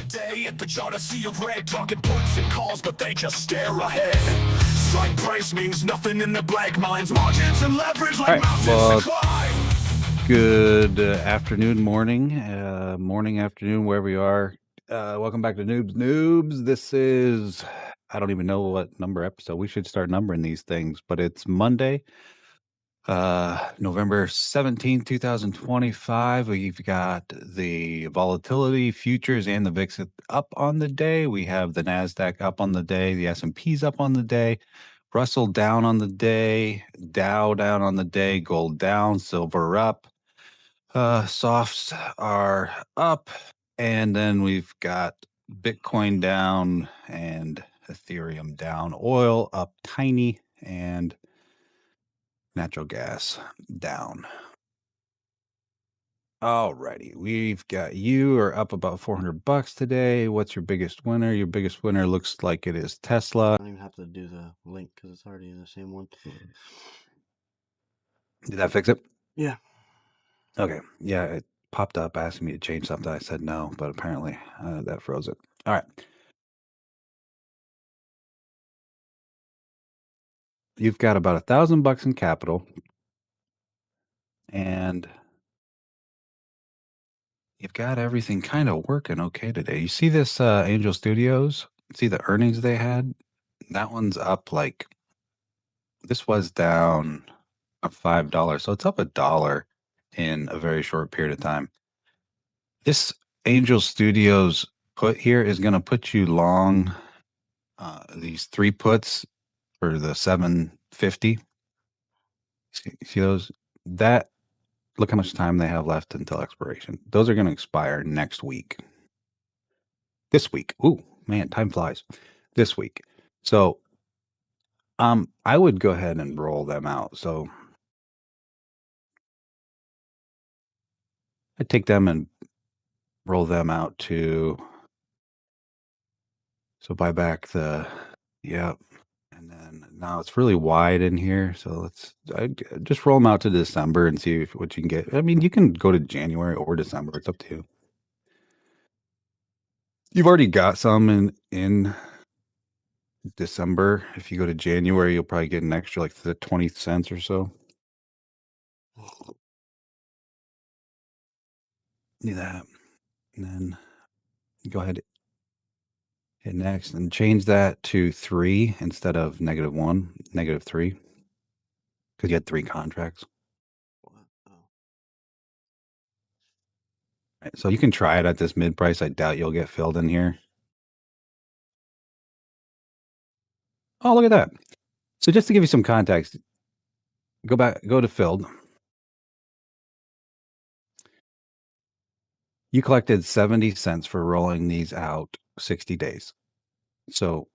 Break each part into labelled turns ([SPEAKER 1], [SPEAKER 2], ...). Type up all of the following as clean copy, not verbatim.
[SPEAKER 1] day at the chart, a sea of red, talking puts and calls, but they just stare ahead. Strike price means nothing in the blank minds, margins and leverage like mountains to climb.
[SPEAKER 2] Good afternoon, morning, afternoon, wherever you are. Welcome back to Noobs. This is, I don't even know what number episode. We should start numbering these things, but it's Monday, November 17th, 2025. We've got the volatility futures and the VIX up on the day. We have the NASDAQ up on the day. The S&P's up on the day. Russell down on the day. Dow down on the day. Gold down. Silver up. Softs are up. And then we've got Bitcoin down and Ethereum down. Oil up tiny and natural gas down. Alrighty, we've got you are up about $400 today. What's your biggest winner? Your biggest winner looks like it is Tesla.
[SPEAKER 3] I don't even have to do the link because it's already in the same one.
[SPEAKER 2] Did that fix it?
[SPEAKER 3] Yeah.
[SPEAKER 2] Okay. Yeah, it popped up asking me to change something. I said no, but apparently that froze it. All right. You've got about $1,000 in capital, and you've got everything kind of working okay today. You see this Angel Studios? See the earnings they had? That one's up like, this was down $5, so it's up $1 in a very short period of time. This Angel Studios put here is going to put you long these 3 puts for the 750. See those? That, look how much time they have left until expiration. Those are going to expire next week. This week. Ooh, man, time flies. This week. So I would go ahead and roll them out. So I take them and roll them out to, so buy back the, yep. And then now it's really wide in here. So I just roll them out to December and see what you can get. I mean, you can go to January or December. It's up to you. You've already got some in December. If you go to January, you'll probably get an extra like 20 cents or so. Do that. And then go ahead, hit next, and change that to 3 instead of -1, -3, because you had 3 contracts.
[SPEAKER 3] What? Oh.
[SPEAKER 2] Right, so you can try it at this mid price. I doubt you'll get filled in here. Oh, look at that. So just to give you some context, go to filled. You collected 70 cents for rolling these out 60 days. So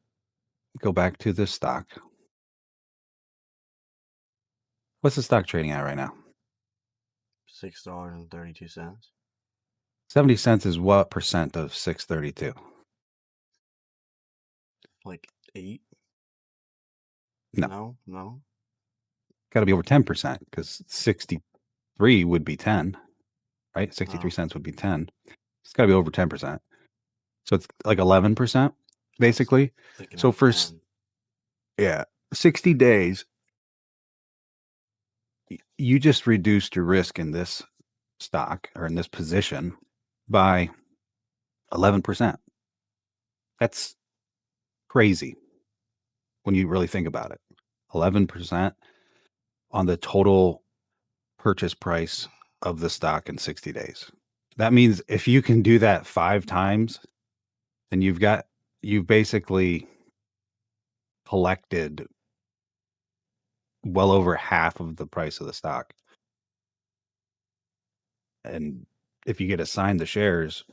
[SPEAKER 2] go back to this stock. What's the stock trading at right now?
[SPEAKER 3] $6.32.
[SPEAKER 2] 70 cents is what percent of 632?
[SPEAKER 3] Like 8?
[SPEAKER 2] No.
[SPEAKER 3] No.
[SPEAKER 2] Got to be over 10% because 63 would be 10, right? 63 cents would be 10. It's got to be over 10%. So it's like 11%, basically. So for 60 days, you just reduced your risk in this stock or in this position by 11%. That's crazy when you really think about it. 11% on the total purchase price of the stock in 60 days. That means if you can do that 5 times, then you've basically collected well over half of the price of the stock. And if you get assigned the shares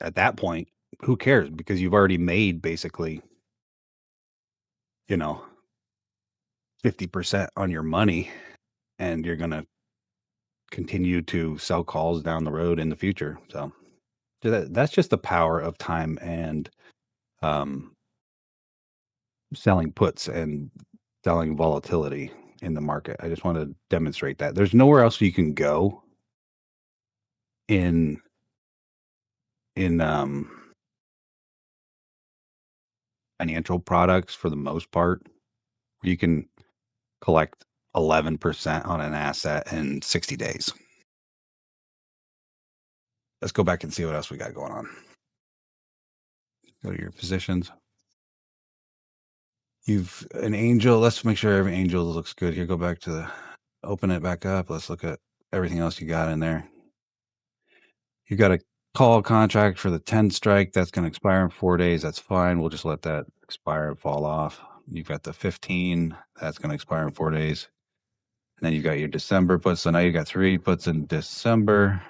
[SPEAKER 2] at that point, who cares? Because you've already made basically, 50% on your money, and you're going to continue to sell calls down the road in the future. So that's just the power of time and selling puts and selling volatility in the market. I just want to demonstrate that there's nowhere else you can go in in financial products for the most part. You can collect 11% on an asset in 60 days. Let's go back and see what else we got going on. Go to your positions. You've an angel. Let's make sure every angel looks good here. Go back to the, open it back up. Let's look at everything else you got in there. You got a call contract for the 10 strike. That's going to expire in 4 days. That's fine. We'll just let that expire and fall off. You've got the 15. That's going to expire in 4 days. And then you've got your December puts. So now you've got 3 puts in December.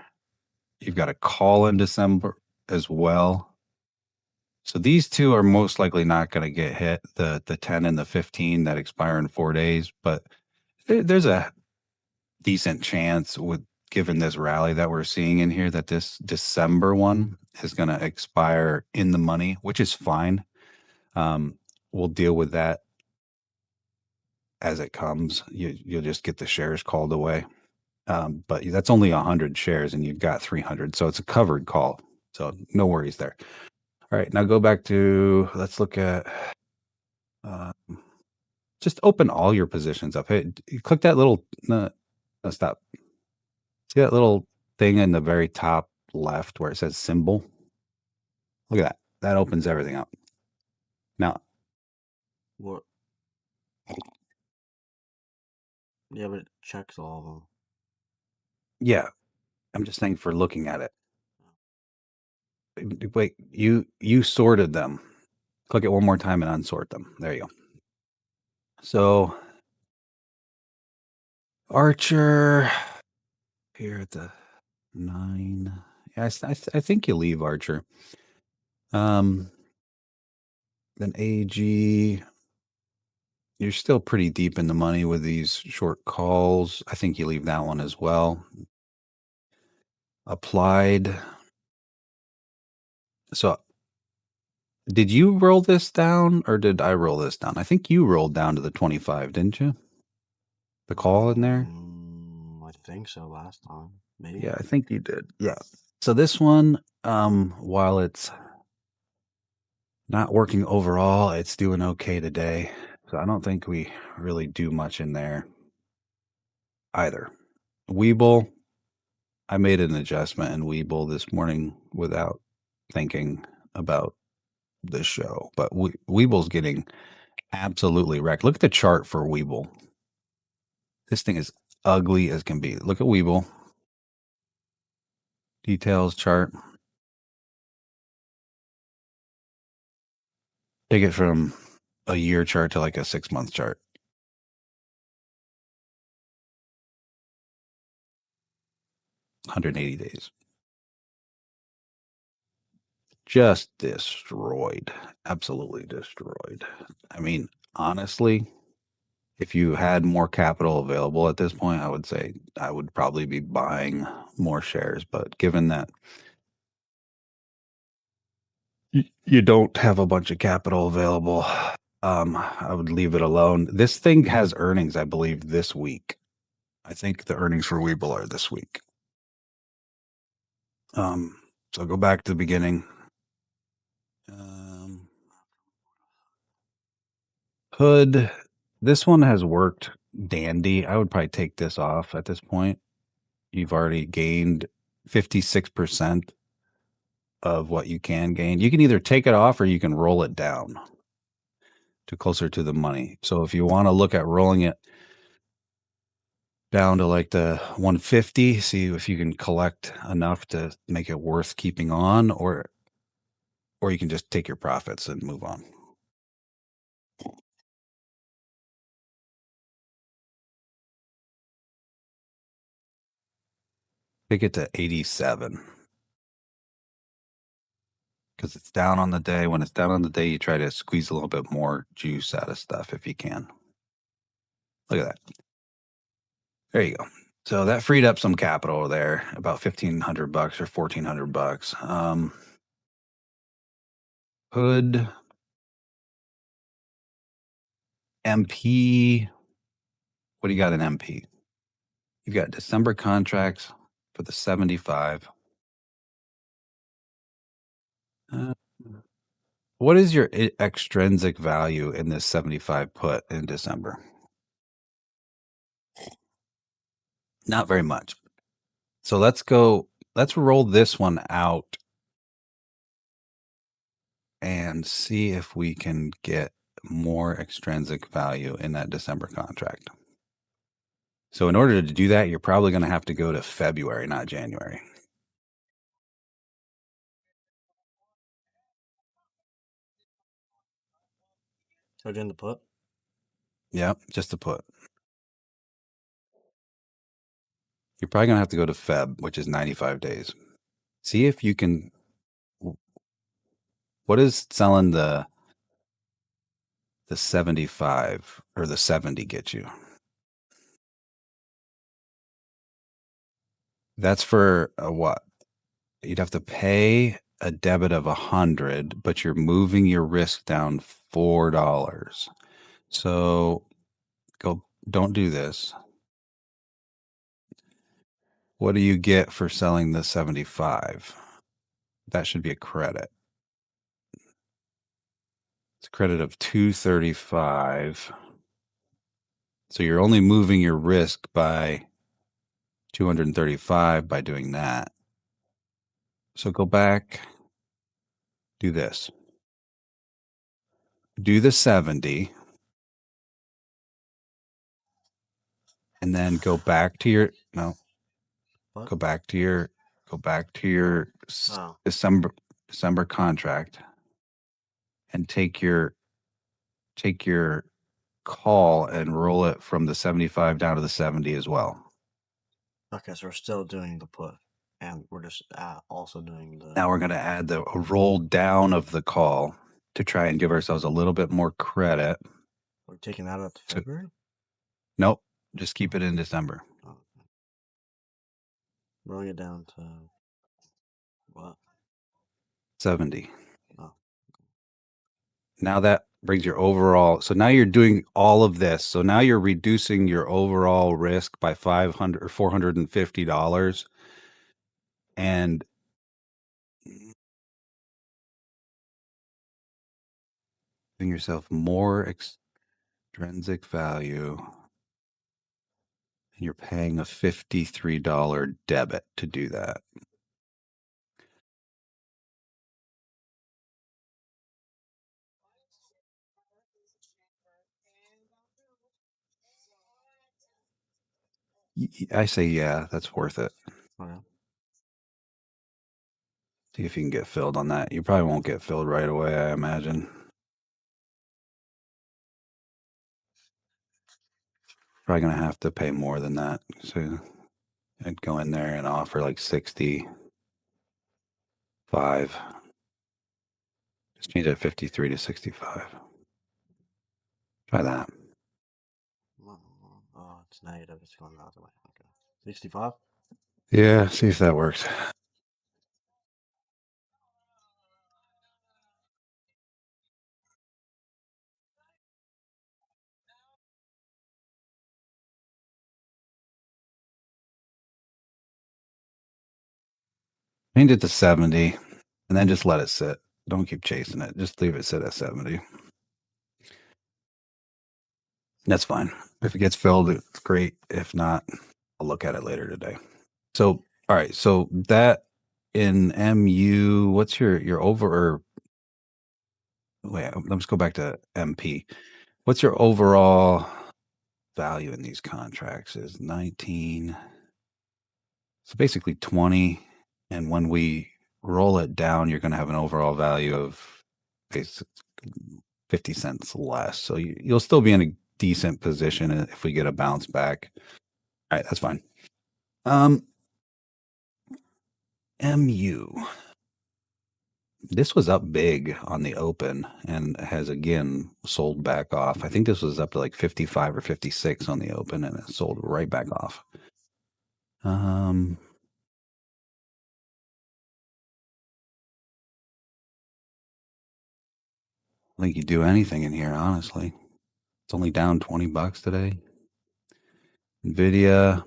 [SPEAKER 2] You've got a call in December as well. So these two are most likely not going to get hit, the 10 and the 15 that expire in 4 days. But there's a decent chance, with given this rally that we're seeing in here, that this December one is going to expire in the money, which is fine. We'll deal with that as it comes. You'll just get the shares called away. But that's only 100 shares and you've got 300. So it's a covered call. So no worries there. All right, now go back to, let's look at, just open all your positions up. Hey, click that little, no, stop. See that little thing in the very top left where it says symbol? Look at that. That opens everything up. Now,
[SPEAKER 3] What? Yeah, but it checks all of them.
[SPEAKER 2] yeah, I'm just saying for looking at it. Wait, you sorted them. Click it one more time and unsort them. There you go. So Archer here at the 9. Yeah, I think you leave Archer. Then AG, you're still pretty deep in the money with these short calls. I think you leave that one as well. Applied. So did you roll this down or did I roll this down? I think you rolled down to the 25, didn't you? The call in there?
[SPEAKER 3] I think so last time. Maybe.
[SPEAKER 2] Yeah, I think you did. Yeah. So this one, while it's not working overall, it's doing okay today. So I don't think we really do much in there either. Weeble, I made an adjustment in Weeble this morning without thinking about this show, but Weeble's getting absolutely wrecked. Look at the chart for Weeble. This thing is ugly as can be. Look at Weeble. Details chart. Take it from a year chart to like a 6-month chart. $180 days. Just destroyed. Absolutely destroyed. I mean, honestly, if you had more capital available at this point, I would say I would probably be buying more shares. But given that you don't have a bunch of capital available, I would leave it alone. This thing has earnings, I believe, this week. I think the earnings for Weeble are this week. So go back to the beginning. Hood, this one has worked dandy. I would probably take this off at this point. You've already gained 56% of what you can gain. You can either take it off or you can roll it down to closer to the money. So if you want to look at rolling it down to like the 150, see if you can collect enough to make it worth keeping on, or you can just take your profits and move on. Take it to 87. Because it's down on the day. When it's down on the day, you try to squeeze a little bit more juice out of stuff if you can. Look at that. There you go. So that freed up some capital there, about $1,500 or $1,400. Hood, MP. What do you got in MP? You've got December contracts for the 75. What is your extrinsic value in this 75 put in December? Not very much. So let's roll this one out and see if we can get more extrinsic value in that December contract. So in order to do that, you're probably going to have to go to February, not January.
[SPEAKER 3] So doing the put?
[SPEAKER 2] Yep, just the put. You're probably going to have to go to Feb, which is 95 days. See if you can. What is selling the 75 or the 70 get you? That's for what? You'd have to pay a debit of 100, but you're moving your risk down $4. So don't do this. What do you get for selling the 75? That should be a credit. It's a credit of 235. So you're only moving your risk by 235 by doing that. So go back, do this. Do the 70 and then go back to your
[SPEAKER 3] What?
[SPEAKER 2] go back to your
[SPEAKER 3] Oh.
[SPEAKER 2] December contract and take your call and roll it from the 75 down to the 70 as well.
[SPEAKER 3] Okay, so we're still doing the put, and we're just also doing the.
[SPEAKER 2] Now we're going to add a roll down of the call to try and give ourselves a little bit more credit.
[SPEAKER 3] We're taking that out to February?
[SPEAKER 2] Nope, just keep it in December.
[SPEAKER 3] Oh, okay. Rolling it down to what?
[SPEAKER 2] 70.
[SPEAKER 3] Oh.
[SPEAKER 2] Now that brings your overall. So now you're doing all of this. So now you're reducing your overall risk by $500 or $450, and giving yourself more extrinsic value. And you're paying a $53 debit to do that. I say, yeah, that's worth it.
[SPEAKER 3] Okay.
[SPEAKER 2] See if you can get filled on that. You probably won't get filled right away, I imagine. Probably going to have to pay more than that. So I'd go in there and offer like 65. Just change that 53 to 65. Try that.
[SPEAKER 3] Oh, it's negative. It's going the other way. Okay. 65?
[SPEAKER 2] Yeah, see if that works. Change it to 70 and then just let it sit. Don't keep chasing it. Just leave it sit at 70. That's fine. If it gets filled, it's great. If not, I'll look at it later today. So, all right. So that in MU, what's your over or wait, let's go back to MP. What's your overall value in these contracts? Is 19. So basically 20. And when we roll it down, you're going to have an overall value of 50 cents less. So you'll still be in a decent position if we get a bounce back. All right, that's fine. MU. This was up big on the open and has again sold back off. I think this was up to like 55 or 56 on the open and it sold right back off. I think you do anything in here, honestly. It's only down $20 today. Nvidia.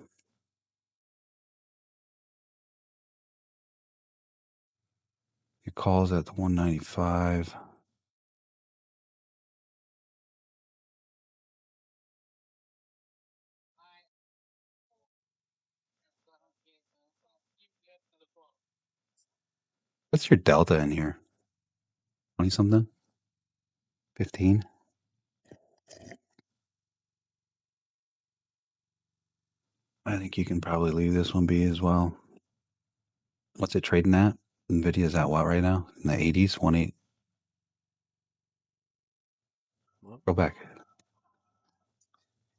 [SPEAKER 2] It calls at the 195. What's your delta in here? 20 something? 15? I think you can probably leave this one be as well. What's it trading at? Nvidia's at what right now? In the 80s? 18?
[SPEAKER 3] Whoop,
[SPEAKER 2] Go back.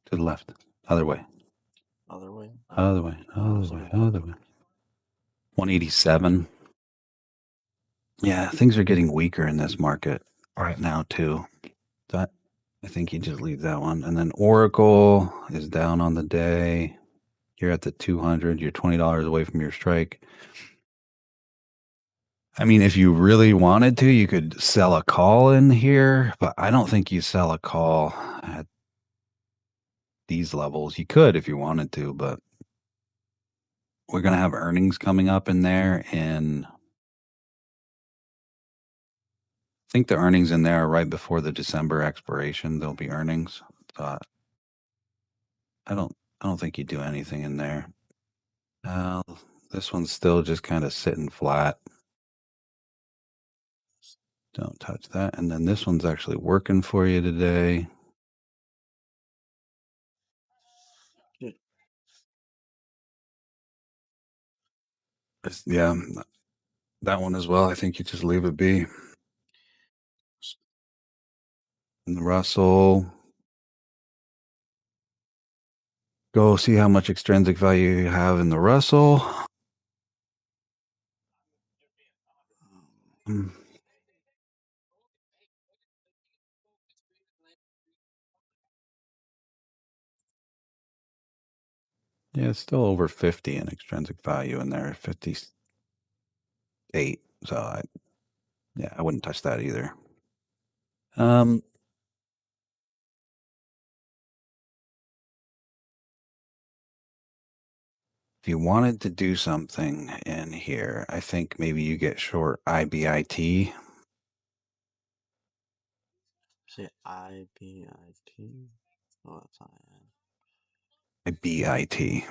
[SPEAKER 2] To the left. Other way.
[SPEAKER 3] other way.
[SPEAKER 2] Other way.
[SPEAKER 3] I
[SPEAKER 2] Other
[SPEAKER 3] was
[SPEAKER 2] way.
[SPEAKER 3] looking back.
[SPEAKER 2] Other way. 187. Yeah, things are getting weaker in this market right now too. That I think you just leave that one. And then Oracle is down on the day. You're at the 200. You're $20 away from your strike. I mean, if you really wanted to, you could sell a call in here, but I don't think you sell a call at these levels. You could if you wanted to, but we're going to have earnings coming up in there. And I think the earnings in there are right before the December expiration. There'll be earnings. So I don't think you do anything in there. This one's still just kind of sitting flat. Don't touch that. And then this one's actually working for you today. Yeah, that one as well. I think you just leave it be. And the Russell. Go see how much extrinsic value you have in the Russell. Hmm. Yeah, it's still over 50 in extrinsic value in there, 58. So I wouldn't touch that either. If you wanted to do something in here, I think maybe you get short IBIT.
[SPEAKER 3] See, IBIT. Oh, that's not it.
[SPEAKER 2] IBIT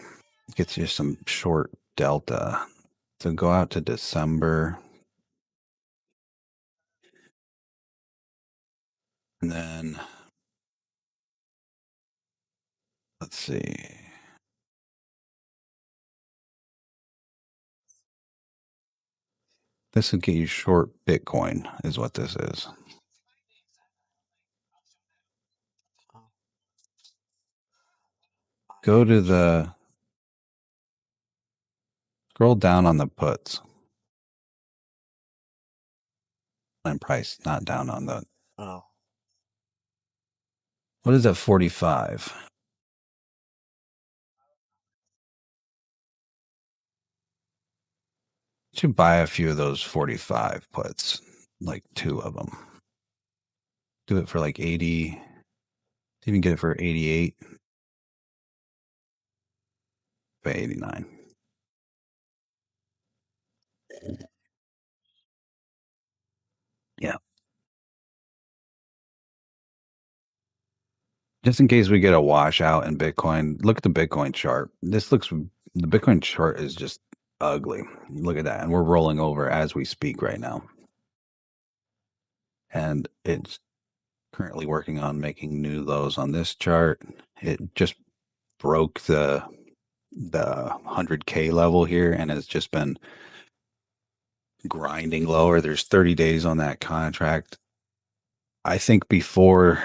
[SPEAKER 2] gets you some short delta. So go out to December. And then let's see. This would get you short Bitcoin, is what this is.
[SPEAKER 3] Oh.
[SPEAKER 2] Go to the scroll down on the puts and price, not down on the.
[SPEAKER 3] Oh.
[SPEAKER 2] What is that 45? You should buy a few of those 45 puts, like 2 of them. Do it for like 80. Even get it for 88. For 89. Yeah. Just in case we get a washout in Bitcoin, look at the Bitcoin chart. The Bitcoin chart is just ugly. Look at that. And we're rolling over as we speak right now. And it's currently working on making new lows on this chart. It just broke the 100K level here and has just been grinding lower. There's 30 days on that contract. I think before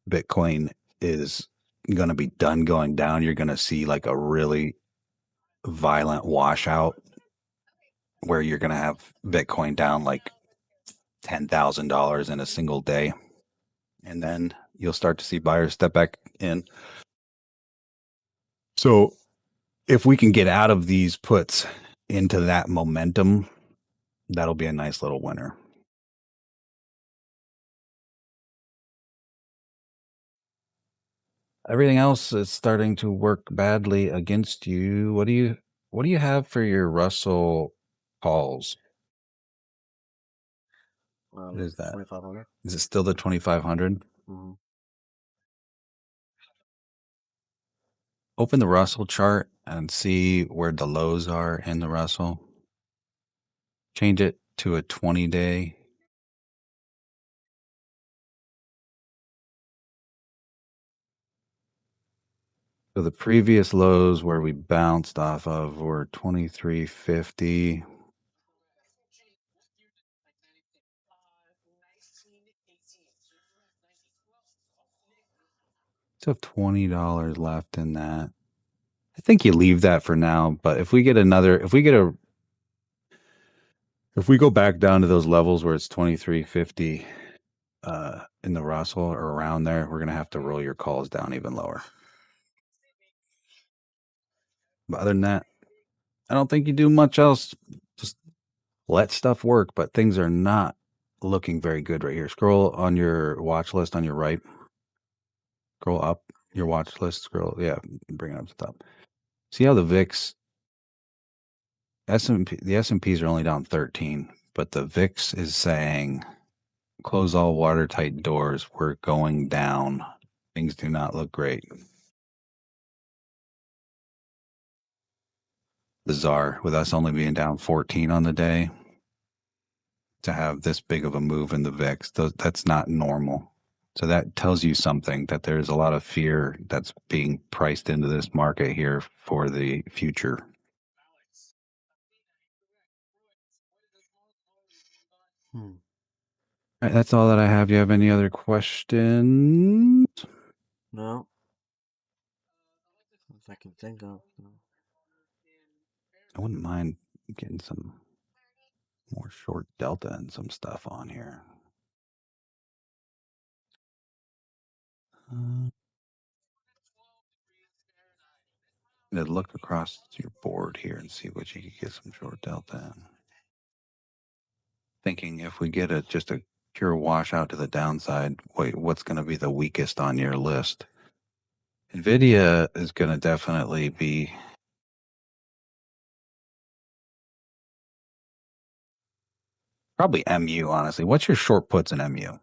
[SPEAKER 2] Bitcoin is going to be done going down, you're going to see like a really violent washout where you're going to have Bitcoin down like $10,000 in a single day. And then you'll start to see buyers step back in. So if we can get out of these puts into that momentum, that'll be a nice little winner. Everything else is starting to work badly against you. What do you have for your Russell calls? What is that?
[SPEAKER 3] 2,500.
[SPEAKER 2] Is it still the 2,500?
[SPEAKER 3] Mm-hmm.
[SPEAKER 2] Open the Russell chart and see where the lows are in the Russell. Change it to a 20-day. So the previous lows where we bounced off of were 2350. Still have $20 left in that. I think you leave that for now, but if we get another, if we go back down to those levels where it's 2350 in the Russell or around there, we're gonna have to roll your calls down even lower. But other than that, I don't think you do much else. Just let stuff work, but things are not looking very good right here. Scroll on your watch list on your right. Scroll up your watch list. Scroll, yeah, bring it up to the top. See how the VIX, the S&Ps are only down 13, but the VIX is saying, close all watertight doors. We're going down. Things do not look great. Bizarre, with us only being down 14 on the day, to have this big of a move in the VIX. That's not normal. So that tells you something, that there's a lot of fear that's being priced into this market here for the future. All right, that's all that I have. You have any other questions?
[SPEAKER 3] No. If I can think of. No.
[SPEAKER 2] I wouldn't mind getting some more short delta and some stuff on here. Look across your board here and see what you can get some short delta in. Thinking if we get just a pure washout to the downside, what's going to be the weakest on your list? NVIDIA is going to definitely be probably MU, honestly. What's your short puts in MU?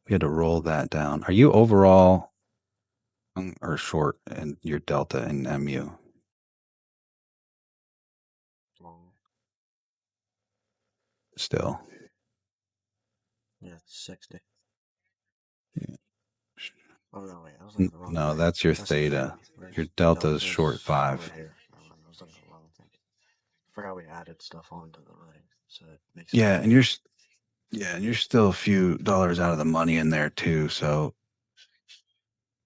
[SPEAKER 2] We had to roll that down. Are you overall long or short in your delta in MU?
[SPEAKER 3] Long.
[SPEAKER 2] Still.
[SPEAKER 3] Yeah, 60.
[SPEAKER 2] Yeah.
[SPEAKER 3] Oh, no, wait. I was looking at the wrong
[SPEAKER 2] No,
[SPEAKER 3] thing.
[SPEAKER 2] that's your
[SPEAKER 3] That's
[SPEAKER 2] theta.
[SPEAKER 3] Where's
[SPEAKER 2] Your delta is
[SPEAKER 3] Delta's
[SPEAKER 2] short 5.
[SPEAKER 3] Right here. Oh, I was looking at the wrong thing. I forgot we added stuff onto the right, so it makes
[SPEAKER 2] Yeah,
[SPEAKER 3] it
[SPEAKER 2] and you're still a few dollars out of the money in there too. So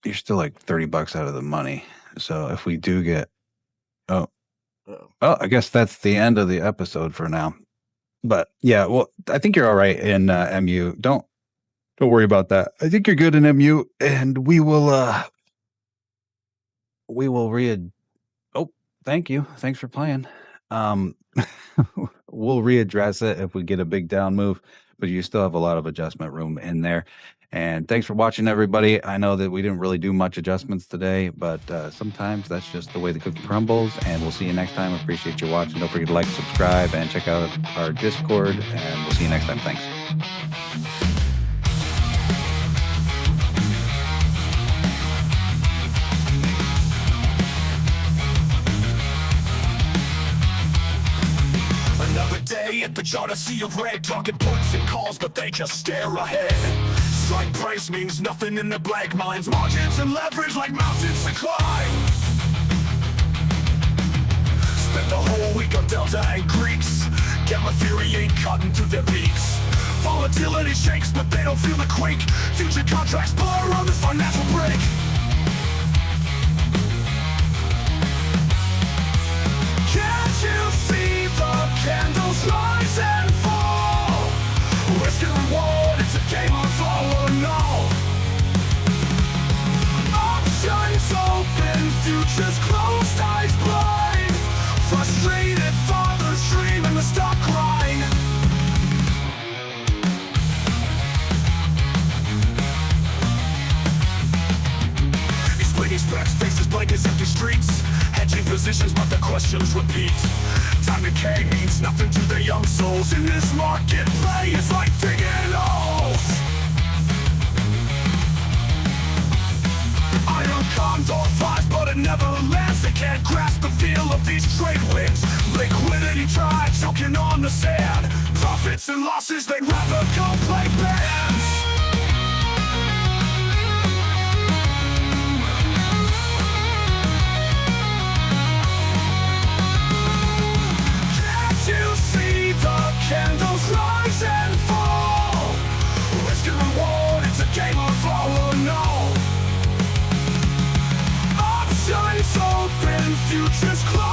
[SPEAKER 2] you're still like $30 out of the money. So if we do get, I guess that's the end of the episode for now. But yeah, well, I think you're all right in MU. Don't worry about that. I think you're good in MU, and we will read. Oh, thank you. Thanks for playing. We'll readdress it if we get a big down move, but you still have a lot of adjustment room in there. And thanks for watching, everybody. I know that we didn't really do much adjustments today, but sometimes that's just the way the cookie crumbles. And we'll see you next time. Appreciate you watching. Don't forget to like, subscribe, and check out our Discord. And we'll see you next time. Thanks.
[SPEAKER 1] Another day at the chart, a sea of red, talking puts and calls, but they just stare ahead. Strike price means nothing in the blank minds. Margins and leverage like mountains to climb. Spent the whole week on Delta and Greeks. Gamma theory ain't cutting through their peaks. Volatility shakes, but they don't feel the quake. Future contracts blur on this financial break. Can't you see the candles rise and fall? Risk and reward, it's a game on follow no. Options open, futures closed, eyes blind. Frustrated fathers dream in the stock grind. positions, but the questions repeat. Time decay means nothing to the young souls in this marketplace. It's like digging holes. Iron condor flies, but it never lands. They can't grasp the feel of these trade winds. Liquidity tried, choking on the sand. Profits and losses, they'd rather go play bands. Candles rise and fall. Risk and reward, it's a game of all or no. Options open, futures closed.